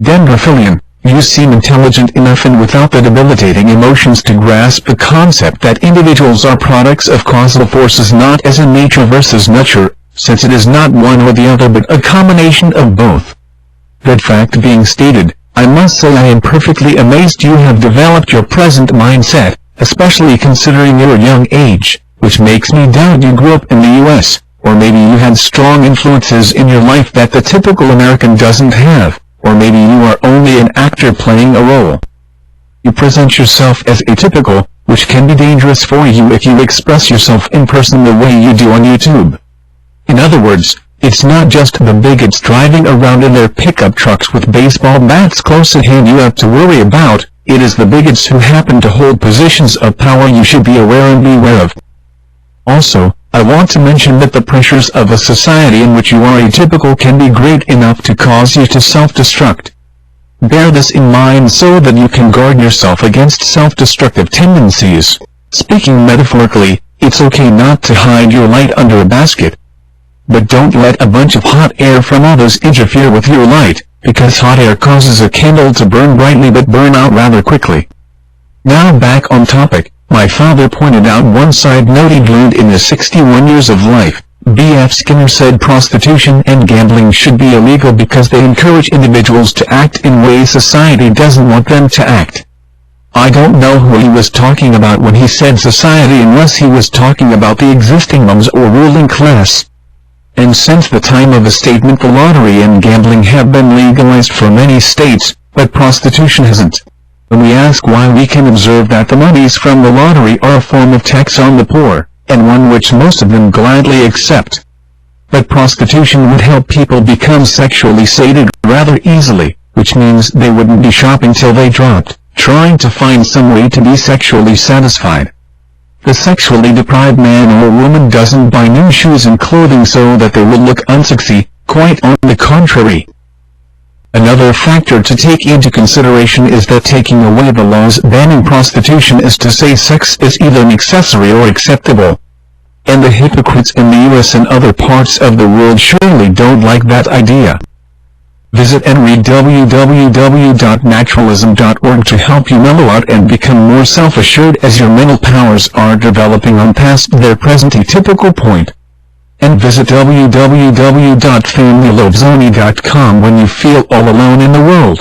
Dendrophilian. You seem intelligent enough and without the debilitating emotions to grasp the concept that individuals are products of causal forces, not as in nature versus nuture, since it is not one or the other but a combination of both. That fact being stated, I must say I am perfectly amazed you have developed your present mindset, especially considering your young age, which makes me doubt you grew up in the US, or maybe you had strong influences in your life that the typical American doesn't have. Or maybe you are only an actor playing a role. You present yourself as atypical, which can be dangerous for you if you express yourself in person the way you do on YouTube. In other words, it's not just the bigots driving around in their pickup trucks with baseball bats close at hand you have to worry about, it is the bigots who happen to hold positions of power you should be aware and beware of. Also, I want to mention that the pressures of a society in which you are atypical can be great enough to cause you to self-destruct. Bear this in mind so that you can guard yourself against self-destructive tendencies. Speaking metaphorically, it's okay not to hide your light under a basket. But don't let a bunch of hot air from others interfere with your light, because hot air causes a candle to burn brightly but burn out rather quickly. Now back on topic. My father pointed out one side note he'd learned in his 61 years of life. B.F. Skinner said prostitution and gambling should be illegal because they encourage individuals to act in ways society doesn't want them to act. I don't know who he was talking about when he said society unless he was talking about the existing mums or ruling class. And since the time of the statement, the lottery and gambling have been legalized for many states, but prostitution hasn't. When we ask why, we can observe that the monies from the lottery are a form of tax on the poor, and one which most of them gladly accept. But prostitution would help people become sexually sated rather easily, which means they wouldn't be shopping till they dropped, trying to find some way to be sexually satisfied. The sexually deprived man or woman doesn't buy new shoes and clothing so that they will look unsexy, quite on the contrary. Another factor to take into consideration is that taking away the laws banning prostitution is to say sex is either an accessory or acceptable. And the hypocrites in the US and other parts of the world surely don't like that idea. Visit and read www.naturalism.org to help you mellow out and become more self-assured as your mental powers are developing on past their present atypical point. And visit www.familylovezoni.com when you feel all alone in the world.